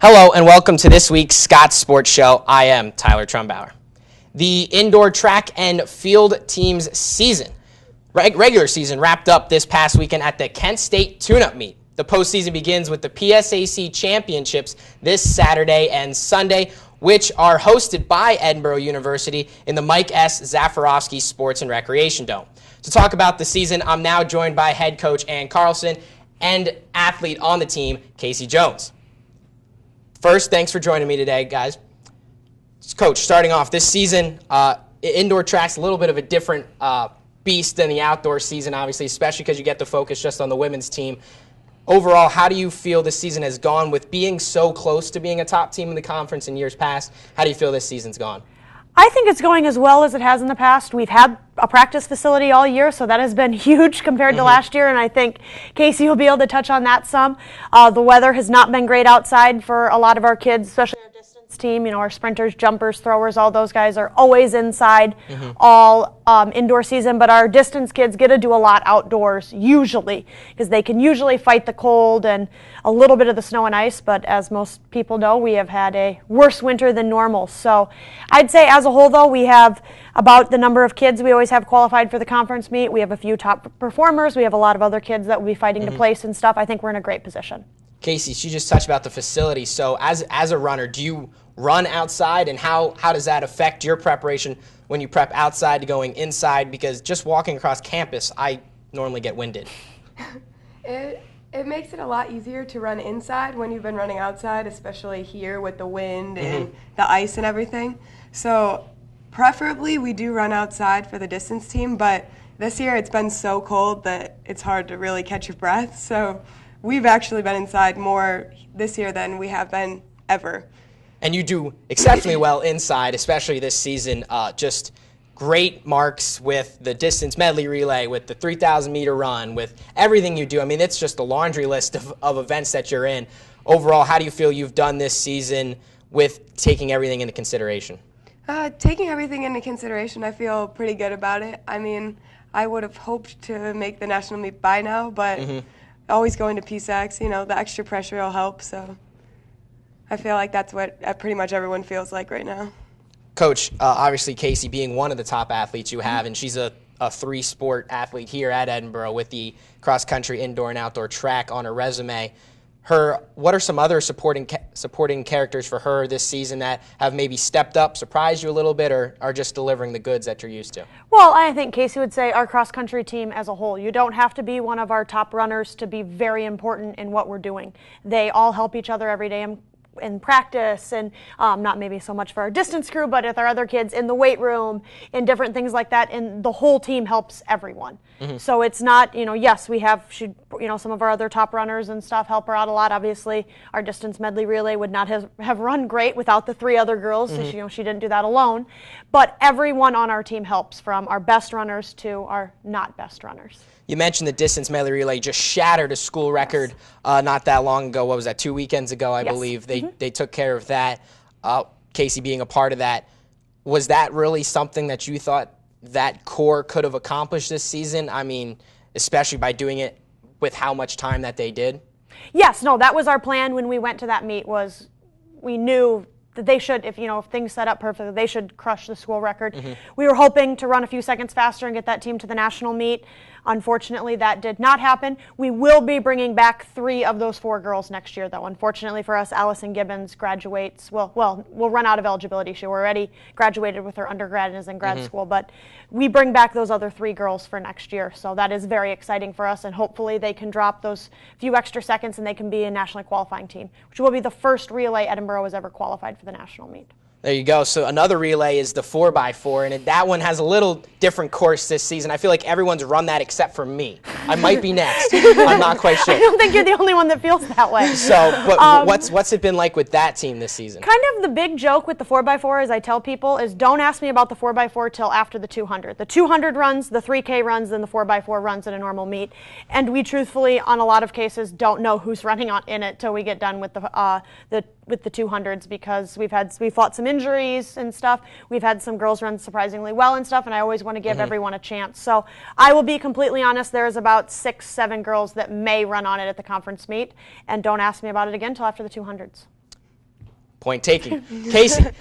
Hello and welcome to this week's Scots Sports Show. I am Tyler Trumbauer. The indoor track and field team's season, regular season, wrapped up this past weekend at the Kent State Tune-Up Meet. The postseason begins with the PSAC championships this Saturday and Sunday, which are hosted by Edinboro University in the Mike S. Zafarofsky Sports and Recreation Dome. To talk about the season, I'm now joined by head coach Anne Carlson and athlete on the team, Kasey Jones. First, thanks for joining me today, guys. Coach, starting off this season, indoor track's a little bit of a different beast than the outdoor season, obviously, especially because you get to focus just on the women's team. Overall, how do you feel this season has gone with being so close to being a top team in the conference in years past? How do you feel this season's gone? I think it's going as well as it has in the past. We've had a practice facility all year, so that has been huge compared to last year, and I think Kasey will be able to touch on that some. The weather has not been great outside for a lot of our kids, especially our distance team. You know, our sprinters, jumpers, throwers, all those guys are always inside all indoor season, but our distance kids get to do a lot outdoors usually because they can usually fight the cold and a little bit of the snow and ice, but as most people know, we have had a worse winter than normal. So I'd say as a whole, though, we have about the number of kids we always have qualified for the conference meet. We have a few top performers. We have a lot of other kids that will be fighting to place and stuff. I think we're in a great position. Kasey, she just touched about the facility. So as a runner, do you run outside, and how does that affect your preparation when you prep outside to going inside? Because just walking across campus, I normally get winded. It makes it a lot easier to run inside when you've been running outside, especially here with the wind and the ice and everything. So preferably we do run outside for the distance team, but this year it's been so cold that it's hard to really catch your breath. So we've actually been inside more this year than we have been ever. And you do exceptionally well inside, especially this season. Just great marks with the distance medley relay, with the 3,000-meter run, with everything you do. I mean, it's just a laundry list of events that you're in. Overall, how do you feel you've done this season with taking everything into consideration? Taking everything into consideration, I feel pretty good about it. I mean, I would have hoped to make the national meet by now, but always going to PSACs, you know, the extra pressure will help. So I feel like that's what pretty much everyone feels like right now. Coach, obviously Kasey being one of the top athletes you have, and she's a three-sport athlete here at Edinboro with the cross-country, indoor, and outdoor track on her resume. What are some other supporting characters for her this season that have maybe stepped up, surprised you a little bit, or are just delivering the goods that you're used to? Well, I think Kasey would say our cross-country team as a whole. You don't have to be one of our top runners to be very important in what we're doing. They all help each other every day in practice, and not maybe so much for our distance crew, but with our other kids in the weight room and different things like that, and the whole team helps everyone. So it's not, yes, we have, some of our other top runners and stuff help her out a lot. Obviously, our distance medley relay would not have run great without the three other girls, so she didn't do that alone. But everyone on our team helps, from our best runners to our not best runners. You mentioned the distance medley relay just shattered a school record not that long ago. What was that, 2 weekends ago, I believe? They took care of that. Kasey being a part of that, was that really something that you thought that core could have accomplished this season? I mean, especially by doing it with how much time that they did? Yes, no, that was our plan when we went to that meet. Was we knew that they should, if things set up perfectly, they should crush the school record. We were hoping to run a few seconds faster and get that team to the national meet. Unfortunately, that did not happen. We will be bringing back 3 of those 4 girls next year, though. Unfortunately for us, Allison Gibbons graduates. We'll run out of eligibility. She already graduated with her undergrad and is in grad school, but we bring back those other 3 girls for next year. So that is very exciting for us, and hopefully they can drop those few extra seconds and they can be a nationally qualifying team, which will be the first relay Edinboro has ever qualified for the national meet. There you go. So another relay is the 4x4, and that one has a little different course this season. I feel like everyone's run that except for me. I might be next. I'm not quite sure. I don't think you're the only one that feels that way. So, but what's it been like with that team this season? Kind of the big joke with the 4x4, as I tell people, is don't ask me about the 4x4 till after the 200. The 200 runs, the 3K runs, then the 4x4 runs at a normal meet. And we truthfully, on a lot of cases, don't know who's running in it till we get done with the 200s, because we fought some injuries and stuff. We've had some girls run surprisingly well and stuff, and I always want to give everyone a chance. So I will be completely honest, there's about 6-7 girls that may run on it at the conference meet, and don't ask me about it again till after the 200s. Point taken. Kasey,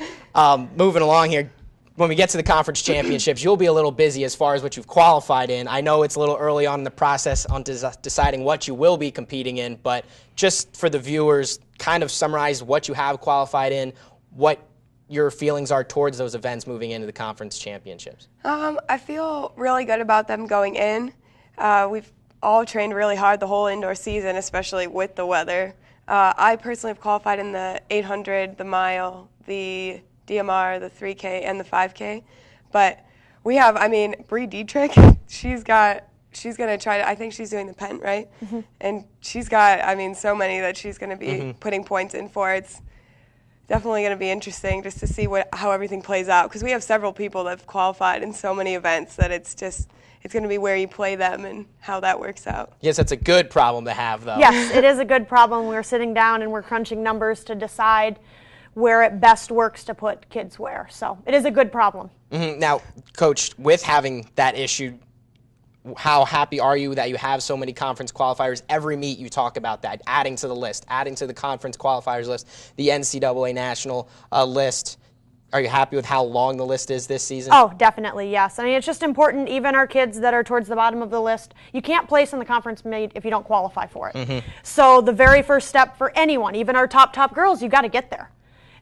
moving along here. When we get to the conference championships, you'll be a little busy as far as what you've qualified in. I know it's a little early on in the process on deciding what you will be competing in, but just for the viewers, kind of summarize what you have qualified in, what your feelings are towards those events moving into the conference championships. I feel really good about them going in. We've all trained really hard the whole indoor season, especially with the weather. I personally have qualified in the 800, the mile, the DMR, the 3K, and the 5K. But we have, Bree Dietrich, she's going to try to, I think she's doing the Pent, right? Mm-hmm. And she's got, so many that she's going to be putting points in for. It's definitely going to be interesting just to see how everything plays out, because we have several people that have qualified in so many events that it's going to be where you play them and how that works out. Yes, that's a good problem to have, though. Yes, it is a good problem. We're sitting down and we're crunching numbers to decide where it best works to put kids where. So it is a good problem. Mm-hmm. Now, Coach, with having that issue, how happy are you that you have so many conference qualifiers? Every meet you talk about that, adding to the list, adding to the conference qualifiers list, the NCAA national list. Are you happy with how long the list is this season? Oh, definitely, yes. It's just important, even our kids that are towards the bottom of the list, you can't place in the conference meet if you don't qualify for it. Mm-hmm. So the very first step for anyone, even our top girls, you got to get there.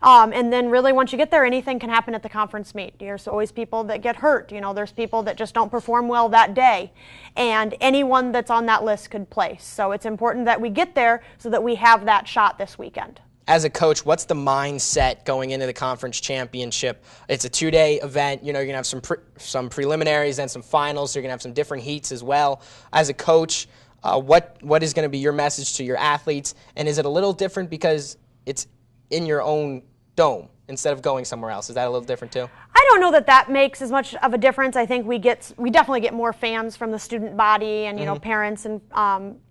And then really once you get there, anything can happen at the conference meet. There's always people that get hurt. There's people that just don't perform well that day. And anyone that's on that list could place. So it's important that we get there so that we have that shot this weekend. As a coach, what's the mindset going into the conference championship? It's a 2-day event. You're going to have some preliminaries and some finals. You're going to have some different heats as well. As a coach, what is going to be your message to your athletes? And is it a little different because it's in your own dome instead of going somewhere else? Is that a little different too? I don't know that makes as much of a difference. I think we definitely get more fans from the student body and parents and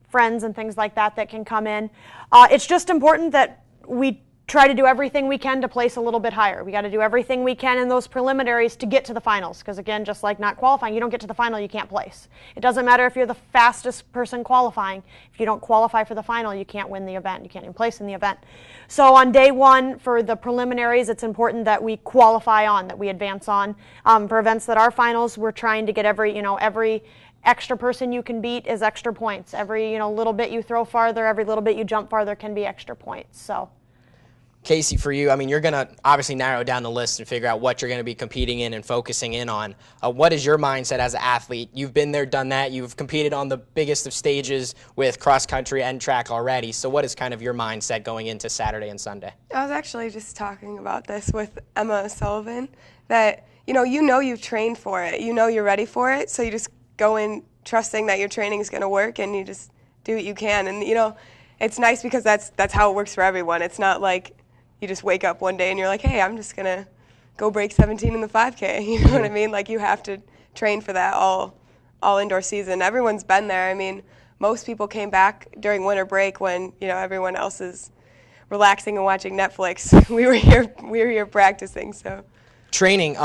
friends and things like that can come in. It's just important that we try to do everything we can to place a little bit higher. We got to do everything we can in those preliminaries to get to the finals, because again, just like not qualifying, you don't get to the final, you can't place. It doesn't matter if you're the fastest person qualifying. If you don't qualify for the final, you can't win the event. You can't even place in the event. So on day one for the preliminaries, it's important that we qualify on, that we advance on. For events that are finals, we're trying to get every extra person you can beat is extra points. Every little bit you throw farther, every little bit you jump farther can be extra points. So Kasey, for you, you're going to obviously narrow down the list and figure out what you're going to be competing in and focusing in on. What is your mindset as an athlete? You've been there, done that. You've competed on the biggest of stages with cross country and track already. So what is kind of your mindset going into Saturday and Sunday? I was actually just talking about this with Emma Sullivan, that you've trained for it. You're ready for it. So you just go in trusting that your training is going to work, and you just do what you can. And, it's nice because that's how it works for everyone. It's not like you just wake up one day and you're like, hey, I'm just going to go break 17 in the 5K. You know what I mean? Like, you have to train for that all indoor season. Everyone's been there. Most people came back during winter break when, everyone else is relaxing and watching Netflix. We were here practicing. So training,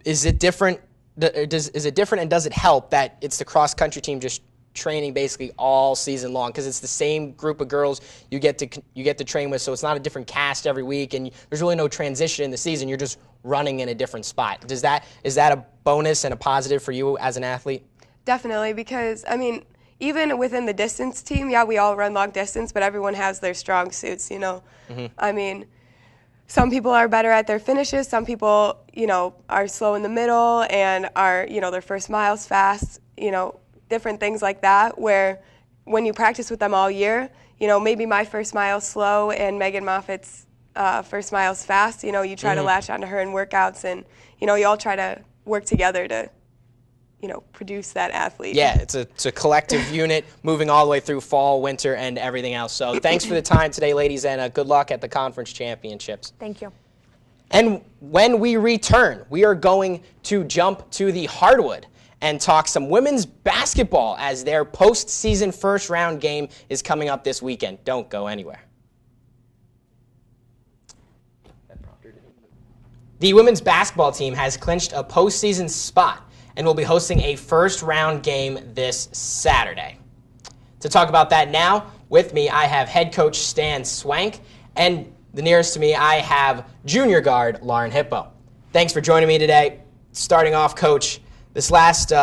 is it different? Is it different, and does it help that it's the cross country team just training basically all season long, because it's the same group of girls you get to train with, so it's not a different cast every week, and there's really no transition in the season. You're just running in a different spot. Is that a bonus and a positive for you as an athlete? Definitely, because even within the distance team, yeah, we all run long distance, but everyone has their strong suits. Mm-hmm. Some people are better at their finishes. Some people, are slow in the middle and are, their first mile's fast. Different things like that, where when you practice with them all year, maybe my first mile's slow and Megan Moffitt's first mile's fast. You try to latch onto her in workouts, and, you all try to work together to, produce that athlete. Yeah, it's a collective unit moving all the way through fall, winter, and everything else. So thanks for the time today, ladies, and good luck at the conference championships. Thank you. And when we return, we are going to jump to the hardwood and talk some women's basketball as their postseason first-round game is coming up this weekend. Don't go anywhere. The women's basketball team has clinched a postseason spot and will be hosting a first-round game this Saturday. To talk about that now, with me, I have head coach Stan Swank. And the nearest to me, I have junior guard Lauren Hippo. Thanks for joining me today. Starting off, Coach, this last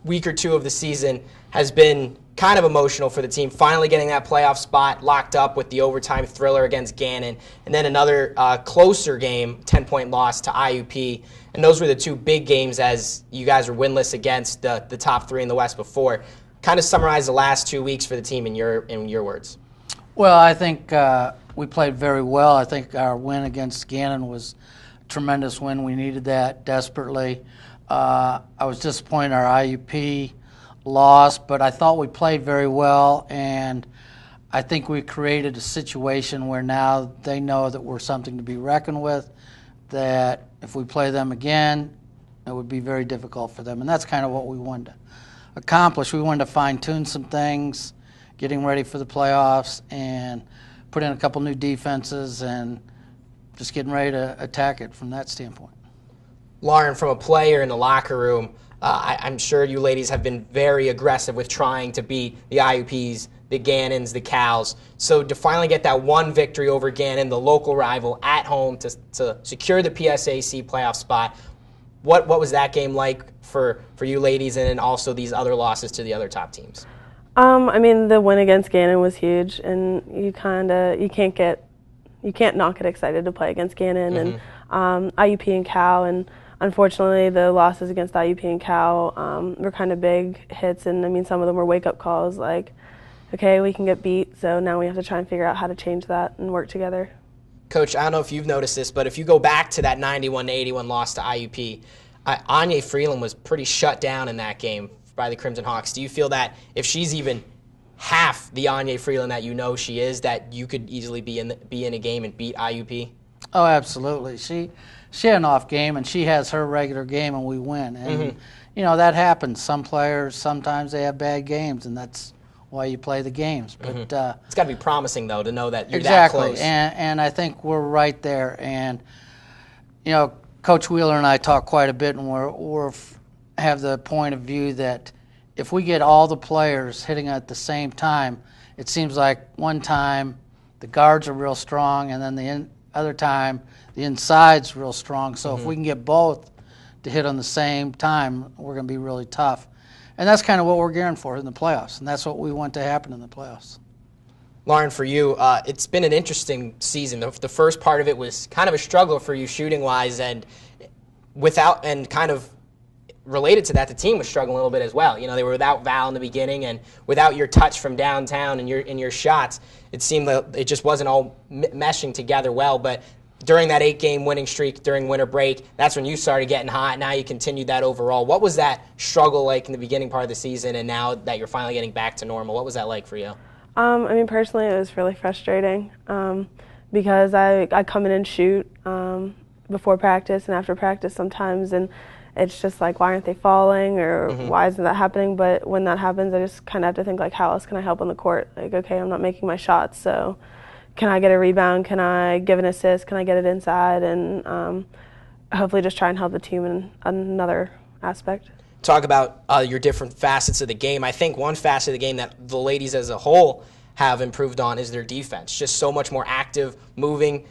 week or two of the season has been kind of emotional for the team, finally getting that playoff spot locked up with the overtime thriller against Gannon, and then another closer game, 10-point loss to IUP. And those were the two big games as you guys were winless against the top three in the West before. Kind of summarize the last 2 weeks for the team in your words. Well, I think we played very well. I think our win against Gannon was a tremendous win. We needed that desperately. I was disappointed in our IUP loss, but I thought we played very well, and I think we created a situation where now they know that we're something to be reckoned with, that if we play them again, it would be very difficult for them, and that's kind of what we wanted to accomplish. We wanted to fine-tune some things, getting ready for the playoffs, and put in a couple new defenses, and just getting ready to attack it from that standpoint. Lauren, from a player in the locker room, I'm sure you ladies have been very aggressive with trying to beat the IUPs, the Gannons, the Cals. So to finally get that one victory over Gannon, the local rival, at home to secure the PSAC playoff spot, what was that game like for you ladies, and then also these other losses to the other top teams? I mean, the win against Gannon was huge, and you can't not get excited to play against Gannon and IUP and Cal, and unfortunately the losses against IUP and Cal were kind of big hits, and I mean some of them were wake-up calls like, okay, we can get beat, so now we have to try and figure out how to change that and work together. Coach, I don't know if you've noticed this, but if you go back to that 91-81 loss to IUP, Anya Freeland was pretty shut down in that game by the Crimson Hawks. Do you feel that if she's even half the Anya Freeland that you know she is, that you could easily be in a game and beat IUP? Oh, absolutely. She had an off game, and she has her regular game, and we win. And, you know, that happens. Some players, sometimes they have bad games, and that's why you play the games. But it's got to be promising, though, to know that you're exactly. that close. And I think we're right there. And, you know, Coach Wheeler and I talk quite a bit, and we're have the point of view that if we get all the players hitting at the same time, it seems like one time the guards are real strong, and then the other time the inside's real strong. So if we can get both to hit on the same time, we're going to be really tough. And that's kind of what we're gearing for in the playoffs, and that's what we want to happen in the playoffs. Lauren, for you, it's been an interesting season. The first part of it was kind of a struggle for you shooting-wise, and kind of related to that, the team was struggling a little bit as well. You know, they were without Val in the beginning, and without your touch from downtown and your shots, it seemed that it just wasn't all meshing together well. But during that 8-game winning streak during winter break, that's when you started getting hot. Now you continued that overall. What was that struggle like in the beginning part of the season, and now that you're finally getting back to normal, what was that like for you? I mean, personally, it was really frustrating because I come in and shoot before practice and after practice sometimes, and it's just like, why aren't they falling, or why isn't that happening? But when that happens, I just kind of have to think, like, how else can I help on the court? Like, okay, I'm not making my shots, so can I get a rebound? Can I give an assist? Can I get it inside? And hopefully just try and help the team in another aspect. Talk about your different facets of the game. I think one facet of the game that the ladies as a whole have improved on is their defense. Just so much more active, moving,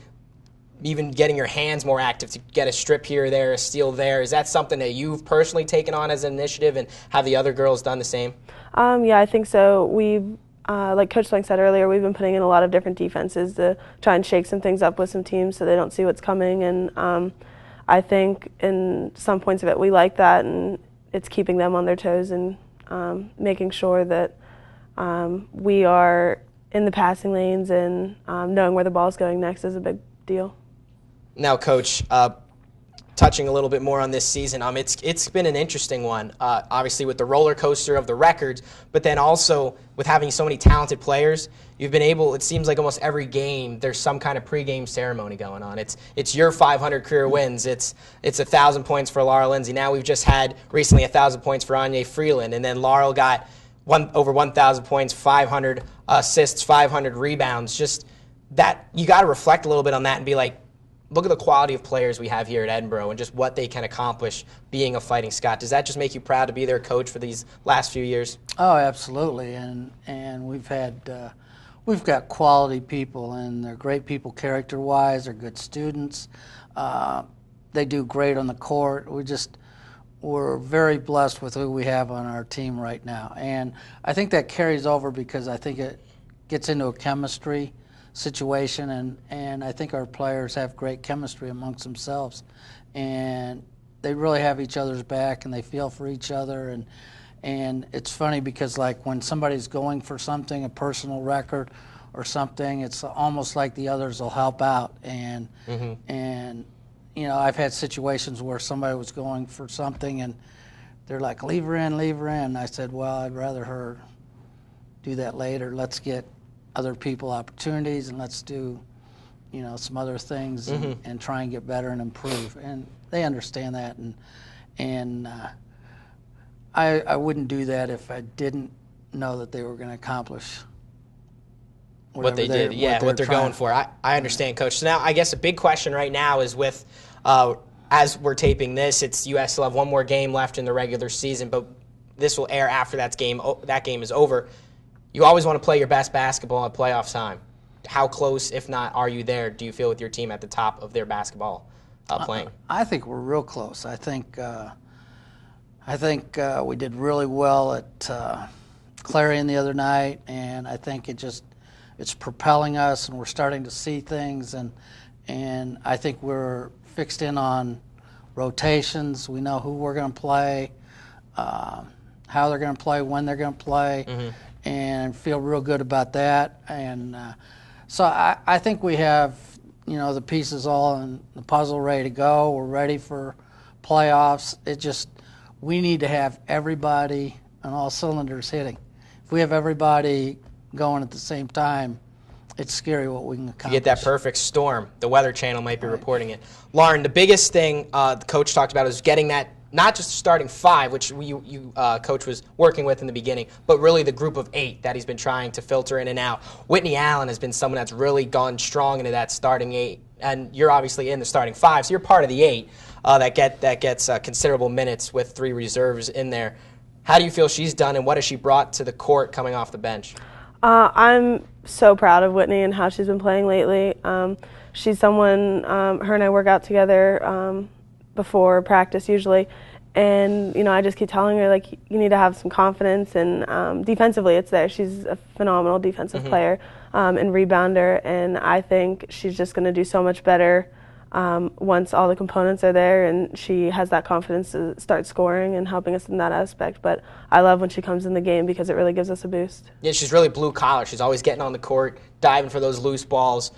even getting your hands more active to get a strip here or there, a steal there. Is that something that you've personally taken on as an initiative, and have the other girls done the same? Yeah, I think so. We've, like Coach Swank said earlier, we've been putting in a lot of different defenses to try and shake some things up with some teams so they don't see what's coming. And I think in some points of it we like that, and it's keeping them on their toes and making sure that we are in the passing lanes, and knowing where the ball's going next is a big deal. Now, Coach, touching a little bit more on this season, it's been an interesting one, obviously with the roller coaster of the records, but then also with having so many talented players, you've been able, it seems like almost every game there's some kind of pregame ceremony going on. It's your 500 career wins, it's 1,000 points for Laura Lindsay. Now we've just had recently 1,000 points for Anya Freeland, and then Laurel got over 1,000 points, 500 assists, 500 rebounds. Just that, you got to reflect a little bit on that and be like, look at the quality of players we have here at Edinboro and just what they can accomplish being a Fighting Scot. Does that just make you proud to be their coach for these last few years? Oh, absolutely. And we've had we've got quality people, and they're great people character-wise. They're good students. They do great on the court. We're very blessed with who we have on our team right now. And I think that carries over because I think it gets into a chemistry situation, and I think our players have great chemistry amongst themselves. And they really have each other's back, and they feel for each other. And it's funny because, like, when somebody's going for something, a personal record or something, it's almost like the others will help out. And you know, I've had situations where somebody was going for something, and they're like, leave her in, leave her in. I said, well, I'd rather her do that later. Let's get other people opportunities, and let's do, you know, some other things and try and get better and improve. And they understand that, and I wouldn't do that if I didn't know that they were going to accomplish what they did, what they're going for. I understand, Coach. So now I guess a big question right now is with, as we're taping this, you guys still have one more game left in the regular season, but this will air after that game is over. You always want to play your best basketball at playoff time. How close, if not, are you there, do you feel, with your team at the top of their basketball playing? I think we're real close. I think we did really well at Clarion the other night, and I think it's propelling us, and we're starting to see things, and I think we're fixed in on rotations. We know who we're going to play, how they're going to play, when they're going to play, and feel real good about that. And so I think we have, you know, the pieces all in the puzzle ready to go. We're ready for playoffs. We need to have everybody on all cylinders hitting. If we have everybody going at the same time, it's scary what we can accomplish. You get that perfect storm. The Weather Channel might be reporting it. Lauren, the biggest thing the coach talked about is getting that, not just starting five, which Coach was working with in the beginning, but really the group of 8 that he's been trying to filter in and out. Whitney Allen has been someone that's really gone strong into that starting 8, and you're obviously in the starting 5, so you're part of the 8 that gets considerable minutes with 3 reserves in there. How do you feel she's done, and what has she brought to the court coming off the bench? I'm so proud of Whitney and how she's been playing lately. She's someone, her and I work out together before practice usually, and you know, I just keep telling her, like, you need to have some confidence, and defensively it's there. She's a phenomenal defensive player and rebounder, and I think she's just going to do so much better once all the components are there, and she has that confidence to start scoring and helping us in that aspect. But I love when she comes in the game because it really gives us a boost. Yeah, she's really blue collar. She's always getting on the court, diving for those loose balls.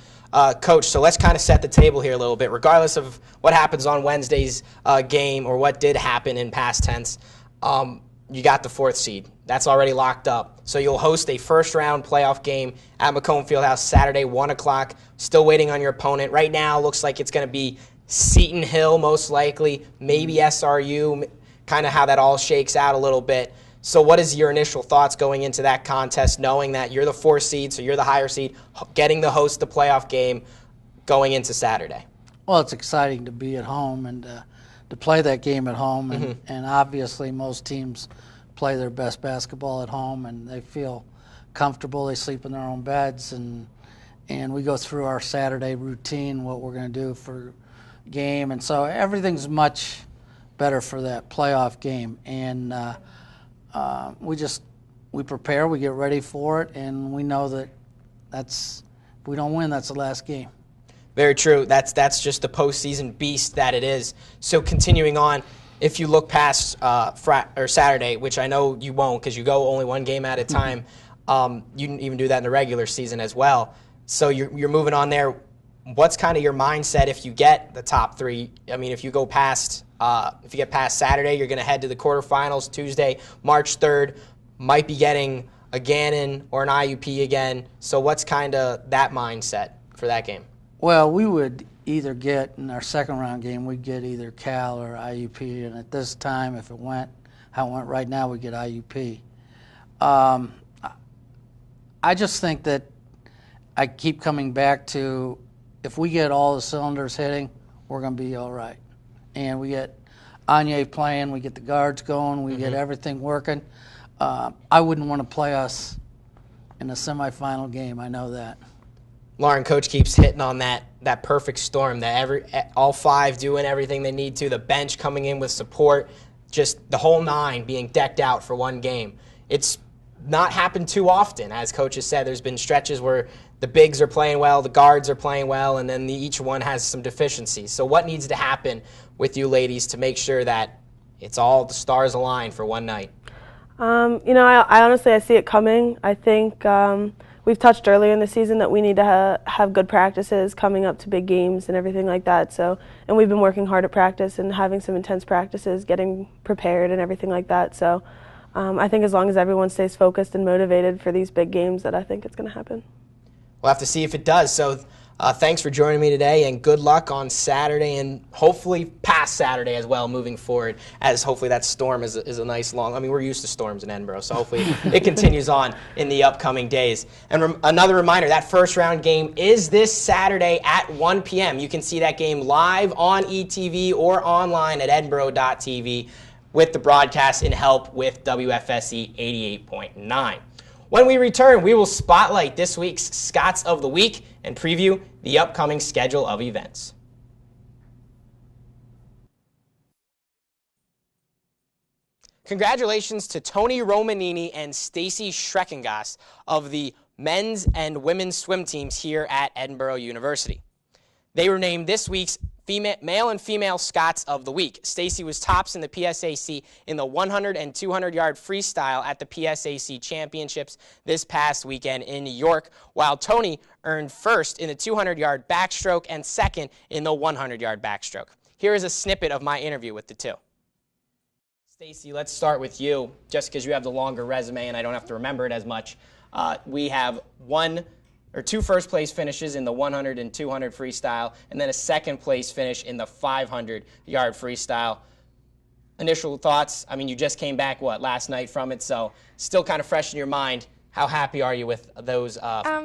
Coach, so let's kind of set the table here a little bit. Regardless of what happens on Wednesday's game or what did happen in past tense, you got the 4th seed. That's already locked up. So you'll host a first-round playoff game at Macomb Fieldhouse Saturday, 1 o'clock. Still waiting on your opponent. Right now, looks like it's going to be Seton Hill, most likely, maybe SRU, kind of how that all shakes out a little bit. So what is your initial thoughts going into that contest, knowing that you're the 4th seed, so you're the higher seed, getting to host the playoff game going into Saturday? Well, it's exciting to be at home and to play that game at home. And obviously most teams play their best basketball at home, and they feel comfortable. They sleep in their own beds, and we go through our Saturday routine, what we're going to do for game. And so everything's much better for that playoff game. And we prepare, we get ready for it, and we know that if we don't win, that's the last game. Very true. That's just the postseason beast that it is. So continuing on, if you look past Saturday, which I know you won't because you go only one game at a time, you can even do that in the regular season as well. So you're moving on there. What's kind of your mindset if you get the top 3? I mean, if you get past Saturday, you're going to head to the quarterfinals Tuesday, March 3rd. Might be getting a Gannon or an IUP again. So what's kind of that mindset for that game? Well, we would either get, in our second round game, we'd get either Cal or IUP. And at this time, if it went how it went right now, we'd get IUP. I just think that I keep coming back to, if we get all the cylinders hitting, we're going to be all right. And we get Anya playing, we get the guards going, we get everything working. I wouldn't want to play us in the semifinal game. I know that. Lauren, Coach keeps hitting on that perfect storm, that all five doing everything they need to, the bench coming in with support, just the whole nine being decked out for one game. It's not happened too often. As Coach has said, there's been stretches where the bigs are playing well, the guards are playing well, and then each one has some deficiencies. So what needs to happen with you ladies to make sure that it's all the stars align for one night? I honestly, I see it coming. I think we've touched earlier in the season that we need to have good practices coming up to big games and everything like that. So, and we've been working hard at practice and having some intense practices, getting prepared and everything like that. So I think as long as everyone stays focused and motivated for these big games, that I think it's going to happen. We'll have to see if it does. So thanks for joining me today, and good luck on Saturday and hopefully past Saturday as well moving forward, as hopefully that storm is a nice long, I mean, we're used to storms in Edinboro, so hopefully it continues on in the upcoming days. And another reminder, that first round game is this Saturday at 1 p.m. You can see that game live on ETV or online at edinboro.tv with the broadcast in help with WFSE 88.9. When we return, we will spotlight this week's Scots of the Week and preview the upcoming schedule of events. Congratulations to Tony Romanini and Staci Schrecongost of the men's and women's swim teams here at Edinboro University. They were named this week's male and female Scots of the Week. Staci was tops in the PSAC in the 100 and 200-yard freestyle at the PSAC Championships this past weekend in New York, while Tony earned first in the 200-yard backstroke and second in the 100-yard backstroke. Here is a snippet of my interview with the two. Staci, let's start with you, just because you have the longer resume and I don't have to remember it as much. We have two first-place finishes in the 100 and 200 freestyle, and then a second-place finish in the 500-yard freestyle. Initial thoughts? I mean, you just came back, last night from it, so still kind of fresh in your mind. How happy are you with those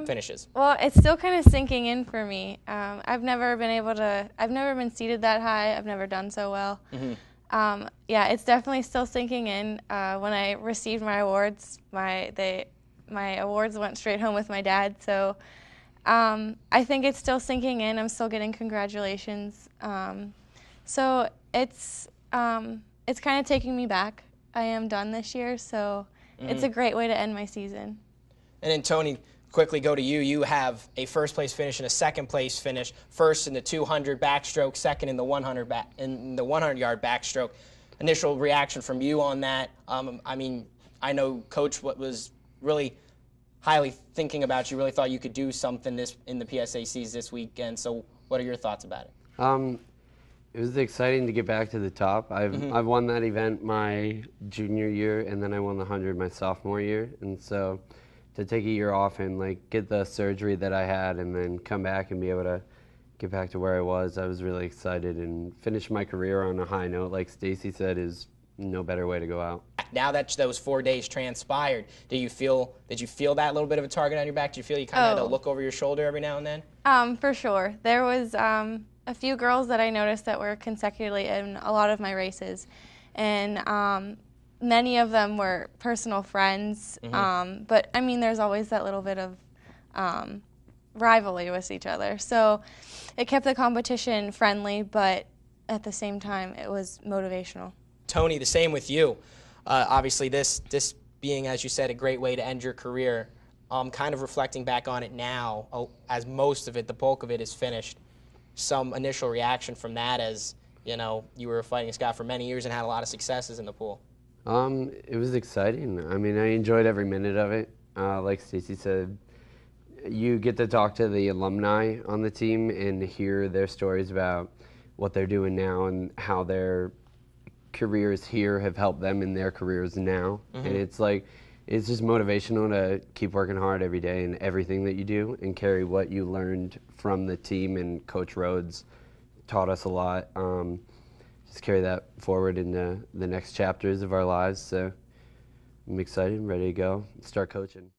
finishes? Well, it's still kind of sinking in for me. I've never been seated that high. I've never done so well. Mm-hmm. Yeah, it's definitely still sinking in. When I received my awards, my awards went straight home with my dad, so I think it's still sinking in. I'm still getting congratulations. So it's kind of taking me back. I am done this year, so it's a great way to end my season. And then Tony, quickly go to you. You have a first-place finish and a second-place finish, first in the 200 backstroke, second in the 100-yard backstroke. Initial reaction from you on that? I mean, I know Coach was really highly thinking about you, really thought you could do something in the PSACs this weekend. So what are your thoughts about it? It was exciting to get back to the top. I've won that event my junior year, and then I won the 100 my sophomore year. And so to take a year off and get the surgery that I had and then come back and be able to get back to where I was really excited, and finish my career on a high note, like Staci said, is no better way to go out. Now that those 4 days transpired, did you feel that little bit of a target on your back? Did you feel you kind of had to look over your shoulder every now and then? For sure. There was a few girls that I noticed that were consecutively in a lot of my races, and many of them were personal friends. Mm-hmm. But I mean, there's always that little bit of rivalry with each other. So it kept the competition friendly, but at the same time, it was motivational. Tony, the same with you. Obviously, this being, as you said, a great way to end your career. Kind of reflecting back on it now, as most of it, the bulk of it is finished. Some initial reaction from that, as you were fighting Scott for many years and had a lot of successes in the pool. It was exciting. I mean, I enjoyed every minute of it. Like Staci said, you get to talk to the alumni on the team and hear their stories about what they're doing now and how their careers here have helped them in their careers now. Mm-hmm. And it's just motivational to keep working hard every day in everything that you do and carry what you learned from the team, and Coach Rhodes taught us a lot. Just carry that forward into the next chapters of our lives. So I'm excited, ready to go, start coaching.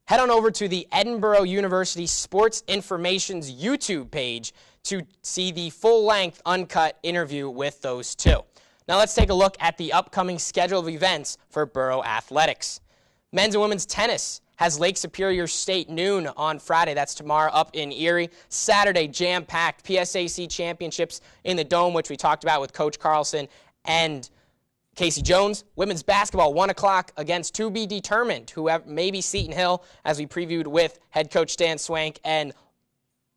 Head on over to the Edinboro University Sports Information's YouTube page to see the full-length, uncut interview with those two. Now let's take a look at the upcoming schedule of events for Borough Athletics. Men's and women's tennis has Lake Superior State noon on Friday. That's tomorrow up in Erie. Saturday, jam-packed PSAC championships in the Dome, which we talked about with Coach Carlson and Kasey Jones. Women's basketball, 1 o'clock against to be determined, whoever, maybe Seton Hill, as we previewed with head coach Stan Swank and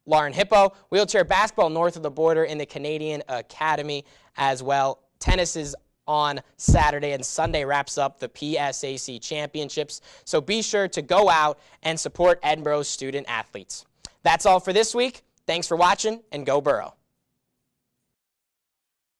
Lauren Hippo. Wheelchair basketball north of the border in the Canadian Academy as well. Tennis is on Saturday, and Sunday wraps up the PSAC championships. So be sure to go out and support Edinboro's student athletes. That's all for this week. Thanks for watching, and go Borough.